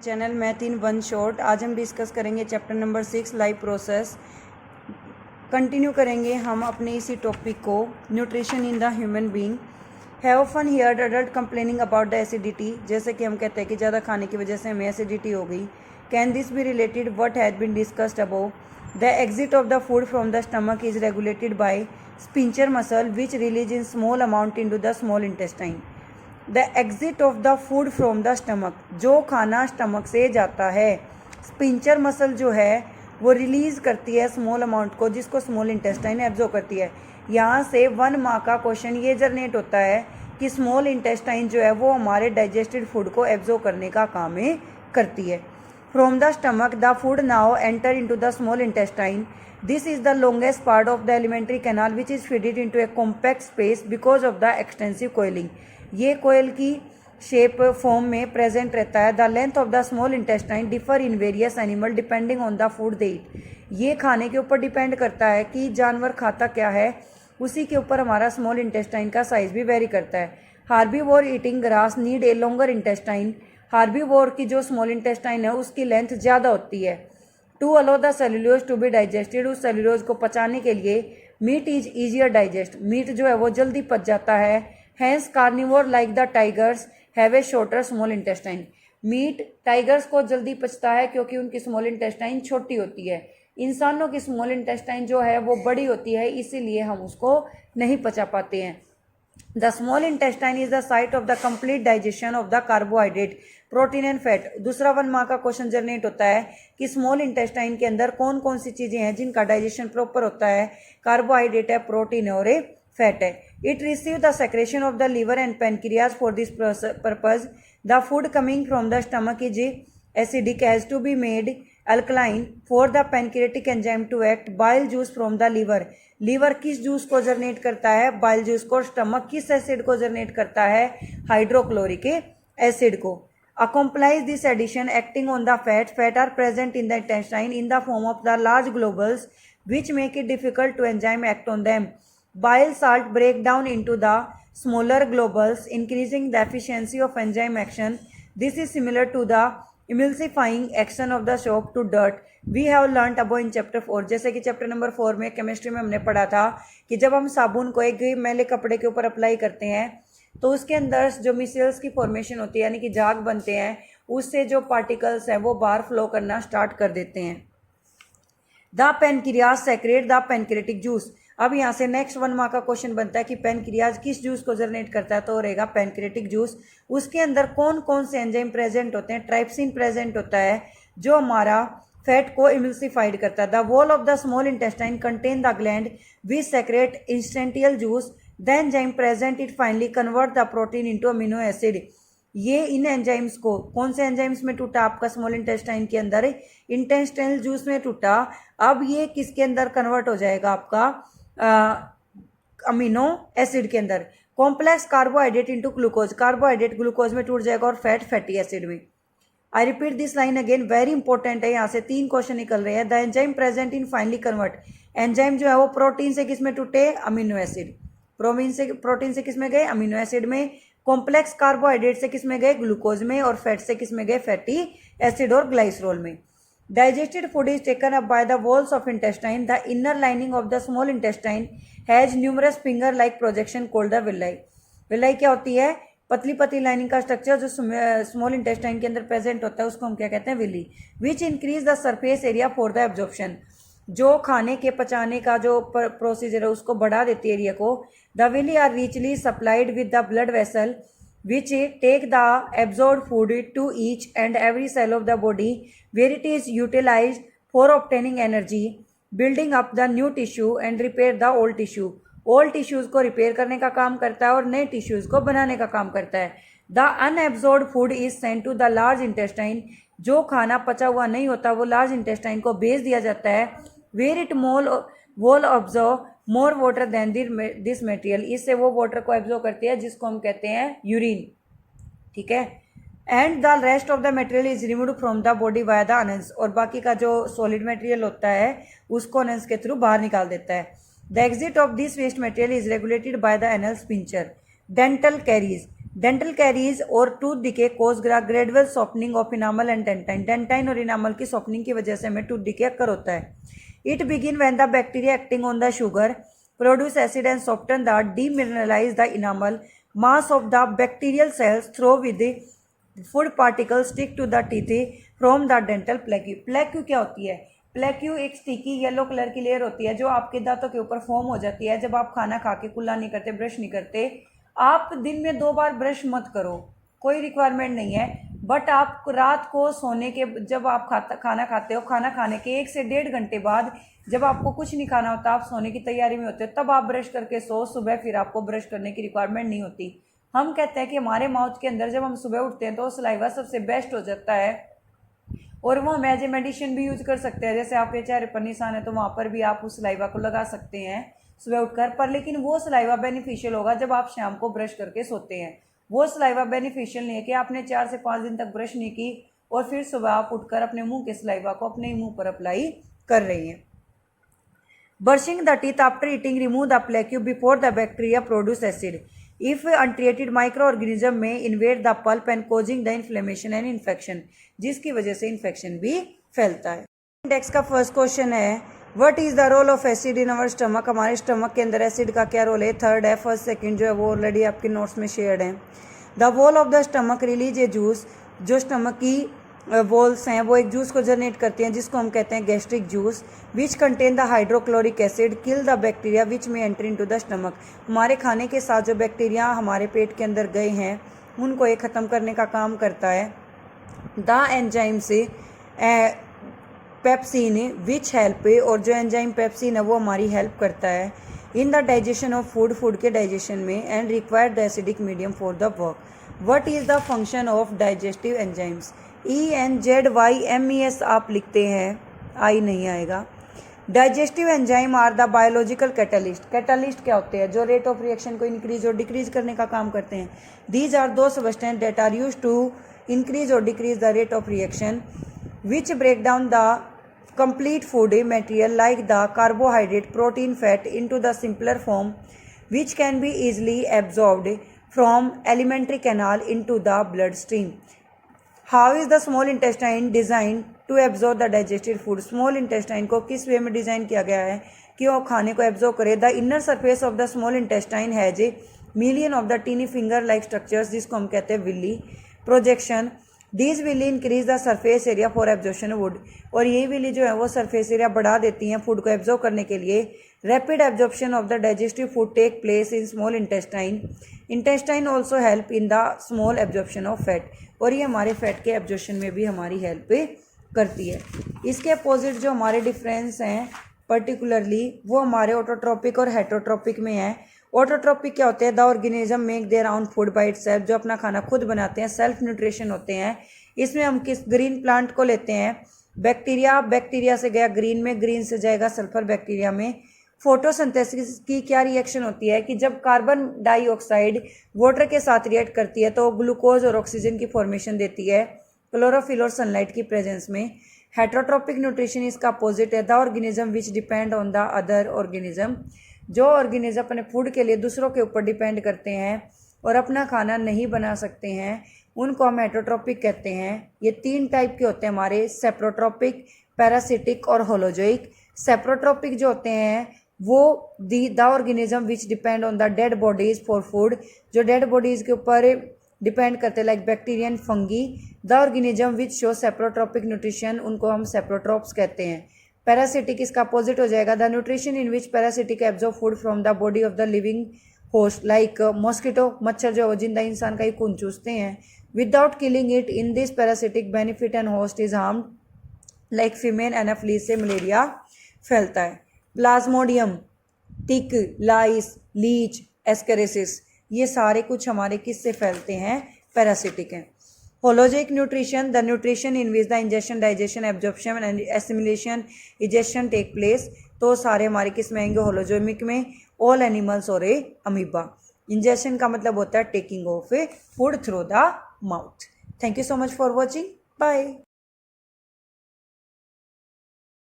Channel math in one shot. आज हम discuss करेंगे chapter number 6 life process. Continue करेंगे हम अपने इसी टॉपिक को, nutrition in the human being. Have fun here adult complaining about the acidity. जैसे कि हम कहते हैं कि ज़्यादा खाने की वजह से हमें एसिडिटी हो गई। Can this be related what has been discussed above. The exit of the food from the stomach is regulated by sphincter muscle which release in small amount into the small intestine. The exit of the food from the stomach, जो खाना stomach से जाता है, sphincter muscle जो है वो release करती है स्मॉल अमाउंट को, जिसको स्मॉल इंटेस्टाइन एब्जॉर्ब करती है। यहाँ से 1 मार्क का क्वेश्चन ये जनरेट होता है कि स्मॉल इंटेस्टाइन जो है वो हमारे डाइजेस्टेड फूड को एब्जॉर्ब करने का काम करती है। From the stomach the food now enter into the small intestine. This is the longest part of the alimentary canal which is fitted into a compact space because of the extensive coiling. ये coil की shape form में present रहता है। The length of the small intestine differ in various animal depending on the food they eat. ये खाने के ऊपर depend करता है कि जानवर खाता क्या है, उसी के ऊपर हमारा स्मॉल इंटेस्टाइन का साइज भी वेरी करता है। Herbivore eating grass need a longer intestine. Herbivore की जो स्मॉल इंटेस्टाइन है उसकी लेंथ ज़्यादा होती है। To allow the cellulose to be digested, उस सेल्यूलोज को पचाने के लिए meat is easier digest, meat जो है वो जल्दी पच जाता है। Hence carnivore like the tigers have a shorter small intestine. Meat tigers को जल्दी पचता है क्योंकि उनकी स्मॉल इंटेस्टाइन छोटी होती है। इंसानों की स्मॉल इंटेस्टाइन जो है वो बड़ी होती है, इसीलिए हम उसको नहीं पचा पाते हैं। The small intestine is the site of the complete digestion of the carbohydrate, protein and fat. दूसरा 1 मार्क का क्वेश्चन जनरेट होता है कि स्मॉल इंटेस्टाइन के अंदर कौन कौन सी चीजें हैं जिनका डाइजेशन प्रॉपर होता है। कार्बोहाइड्रेट है, प्रोटीन है और फैट है। It receives the secretion of the liver and pancreas. For this purpose, the food coming from the stomach is acidic, has to be made alkaline for the pancreatic enzyme to act. Bile juice from the liver. Liver किस juice को generate करता है? Bile juice को। Stomach किस acid को generate करता है? Hydrochloric acid को। Accomplish this addition acting on the fat. Fat are present in the intestine in the form of the large globules which make it difficult to enzyme act on them. Bile salt break down into the smaller globules, increasing the efficiency of enzyme action. This is similar to the emulsifying action of the soap to dirt. We have learnt above in chapter 4. जैसे कि chapter number 4 में chemistry में हमने पढ़ा था कि जब हम साबुन को एक मैले कपड़े के ऊपर अप्लाई करते हैं तो उसके अंदर जो मिसल्स की फॉर्मेशन होती है, यानी कि झाग बनते हैं, उससे जो पार्टिकल्स हैं वो बाहर फ्लो करना स्टार्ट कर देते हैं। The pancreas secrete the pancreatic juice. अब यहाँ से नेक्स्ट 1 मार्क का क्वेश्चन बनता है कि पेनक्रियाज किस जूस को जनरेट करता है, तो रहेगा पेनक्रेटिक जूस। उसके अंदर कौन कौन से एंजाइम प्रेजेंट होते हैं? ट्राइप्सिन प्रेजेंट होता है जो हमारा फैट को इमल्सिफाइड करता है। The wall of the small intestine contain the gland which secrete intestinal juice. The enzyme present it finally convert the protein into amino acid. ये इन एंजाइम्स को, कौन से एंजाइम्स में टूटा? आपका स्मॉल इंटेस्टाइन के अंदर इंटेस्टाइनल जूस में टूटा। अब ये किसके अंदर कन्वर्ट हो जाएगा? आपका अमीनो एसिड के अंदर। Complex carbohydrate into glucose, carbohydrate glucose में टूट जाएगा और फैट फैटी एसिड में। I repeat this line again, very important है। यहाँ से 3 क्वेश्चन निकल रहे हैं। The enzyme present in finally convert, enzyme जो है वो प्रोटीन से किस में टूटे? Amino acid. प्रोटीन से किस में गए? अमीनो एसिड में। कॉम्प्लेक्स कार्बोहाइड्रेट से किस में गए? ग्लूकोज में। और फैट से किस में गए? फैटी एसिड और ग्लाइसरोल में। Digested food is taken up by the walls of intestine. The inner lining of the small intestine has numerous finger-like projection called the villi. Villi क्या होती है? पतली पतली लाइनिंग का स्ट्रक्चर जो स्मॉल इंटेस्टाइन के अंदर प्रेजेंट होता है उसको हम क्या कहते हैं? Villi. Which increase the surface area for the absorption, जो खाने के पचाने का जो प्रोसीजर है उसको बढ़ा देती है एरिया को। The villi are richly supplied with the blood vessel which take the absorbed food to each and every cell of the body where it is utilized for obtaining energy, building up the new tissue and repair the old tissue. Old tissues को repair करने का काम करता है और नए tissues को बनाने का काम करता है। The unabsorbed food is sent to the large intestine. जो खाना पचा हुआ नहीं होता वो लार्ज इंटेस्टाइन को भेज दिया जाता है। Where it will absorb more water than this material, इससे वो वाटर को एब्जॉर्ब करती है जिसको हम कहते हैं यूरिन। ठीक है। And the rest of the material is removed from the body by the Anas, और बाकी का जो सॉलिड मटेरियल होता है उसको अनस के थ्रू बाहर निकाल देता है। The exit of this waste material is regulated by the anal sphincter. Dental caries, dental caries और tooth decay cause gradual softening of enamel and dentine. Dentine और इनामल की सॉफ्टनिंग की वजह से हमें टूथ डिके अक्कर होता है। It begin when the bacteria acting on the sugar produce acid and soften the demineralize the enamel mass of the bacterial cells through with food particle stick to the teeth from the dental plaque. Plaque क्या होती है? Plaque एक sticky yellow colour की layer होती है जो आपके दांतों के ऊपर फॉर्म हो जाती है जब आप खाना खा के कुल्ला नहीं करते, ब्रश नहीं करते। आप दिन में 2 बार ब्रश मत करो, कोई रिक्वायरमेंट नहीं है, बट आप रात को सोने के जब आप खाना खाते हो, खाना खाने के 1 से 1.5 घंटे बाद जब आपको कुछ नहीं खाना होता, आप सोने की तैयारी में होते हो, तब आप ब्रश करके सो। सुबह फिर आपको ब्रश करने की रिक्वायरमेंट नहीं होती। हम कहते हैं कि हमारे माउथ के अंदर जब हम सुबह उठते हैं तो सलाइवा सबसे बेस्ट हो जाता है और वो हम एज ए मेडिसिन भी यूज कर सकते हैं। जैसे आपके चेहरे पर निशान है तो वहाँ पर भी आप उस सलाइवा को लगा सकते हैं सुबह उठकर, पर लेकिन वो सलाइवा बेनिफिशियल होगा जब आप शाम को ब्रश करके सोते हैं। वो सलाइवा बेनिफिशियल नहीं है कि आपने 4 से 5 दिन तक ब्रश नहीं की और फिर सुबह आप उठकर अपने मुंह के सलाइवा को अपने मुंह पर अप्लाई कर रही हैं। Brushing the teeth after eating remove the plaque before the bacteria produce acid. If untreated micro organism may invade the pulp and causing the inflammation and infection, जिसकी वजह से इन्फेक्शन भी फैलता है। इंडेक्स का फर्स्ट क्वेश्चन है what is the role of acid in our stomach. हमारे stomach के अंदर एसिड का क्या रोल है? थर्ड है। फर्स्ट सेकंड जो है वो ऑलरेडी आपके नोट्स में शेयर्ड है। The wall of the stomach release a juice. जो स्टमक की वॉल्स हैं वो एक जूस को जनरेट करती हैं जिसको हम कहते हैं gastric juice, which contain the hydrochloric acid kill the bacteria which में एंटर इनटू द स्टमक। हमारे खाने के साथ जो बैक्टीरिया हमारे पेट के अंदर गए हैं उनको ये ख़त्म करने का काम करता है। द एंजाइम से पेप्सिन विच हेल्प, और जो एंजाइम पेप्सिन है वो हमारी हेल्प करता है in the digestion of food, food के डाइजेशन में, and require the acidic medium for the work. What is the function of digestive enzymes? ENZYMES आप लिखते हैं, आई नहीं आएगा। Digestive enzyme are the biological catalyst. Catalyst क्या होते हैं? जो रेट ऑफ रिएक्शन को इंक्रीज और डिक्रीज करने का काम करते हैं। दीज आर दो substance that are used to increase और decrease the rate of reaction which break down the complete food material like the carbohydrate, protein, fat into the simpler form which can be easily absorbed from alimentary canal into the bloodstream. How is the small intestine designed to absorb the digested food? Small intestine को किस वे में design किया गया है कि वो खाने को एब्जॉर्ब करे? The inner surface of the small intestine has a million of the teeny finger like structures जिसको हम कहते हैं villi projection. These will increase the surface area for absorption wood, और ये विली जो है वो सरफेस एरिया बढ़ा देती हैं फूड को एब्जॉर्ब करने के लिए। Rapid absorption of the digestive food take place in small intestine. Intestine also help in the small absorption of fat, और ये हमारे फैट के एब्जॉर्प्शन में भी हमारी हेल्प करती है। इसके अपोजिट जो हमारे डिफरेंस हैं पर्टिकुलरली वो हमारे ऑटोट्रोपिक और हेटरोट्रोपिक में है। ऑटोट्रोपिक क्या होते हैं? The organism make their own food by itself, जो अपना खाना खुद बनाते हैं, सेल्फ न्यूट्रिशन होते हैं। इसमें हम किस ग्रीन प्लांट को लेते हैं? बैक्टीरिया। बैक्टीरिया से गया ग्रीन में, ग्रीन से जाएगा सल्फर बैक्टीरिया में। फोटोसिंथेसिस की क्या रिएक्शन होती है कि जब कार्बन डाइऑक्साइड वाटर के साथ रिएक्ट करती है तो ग्लूकोज और ऑक्सीजन की फॉर्मेशन देती है क्लोरोफिल और सनलाइट की प्रेजेंस में। हेटरोट्रोपिक न्यूट्रिशन इसका अपोजिट है। The organism which depend on the other organism. जो ऑर्गेनिज्म अपने फूड के लिए दूसरों के ऊपर डिपेंड करते हैं और अपना खाना नहीं बना सकते हैं उनको हम हेटरोट्रोपिक कहते हैं। ये 3 टाइप के होते हैं हमारे, सेप्रोट्रोपिक, पैरासिटिक और होलोजोइक। सेप्रोट्रोपिक जो होते हैं वो the organism which depend on the dead bodies for food, जो डेड बॉडीज के ऊपर डिपेंड करते हैं like bacteria and fungi. The organism which show saprotrophic nutrition, उनको हम सेप्रोट्रोप्स कहते हैं। पैरासिटिक इसका अपोजिट हो जाएगा। The nutrition in which parasitic absorb food from the body of the living host like mosquito, मच्छर जो जिंदा इंसान का ही खून चूसते हैं, without killing it. In this parasitic benefit and host is harmed like female anopheles से मलेरिया फैलता है। Plasmodium, tick, lice, leech, ascaris, ये सारे कुछ हमारे किससे फैलते हैं? पैरासिटिक हैं। Holozoic nutrition, the nutrition in which the ingestion, digestion, absorption and assimilation, egestion take place, तो सारे हमारे किस में आएंगे? होलोजोमिक में। ऑल एनिमल्स और ए अमीबा। इंजेक्शन का मतलब होता है taking of a food through the mouth. Thank you so much for watching, bye.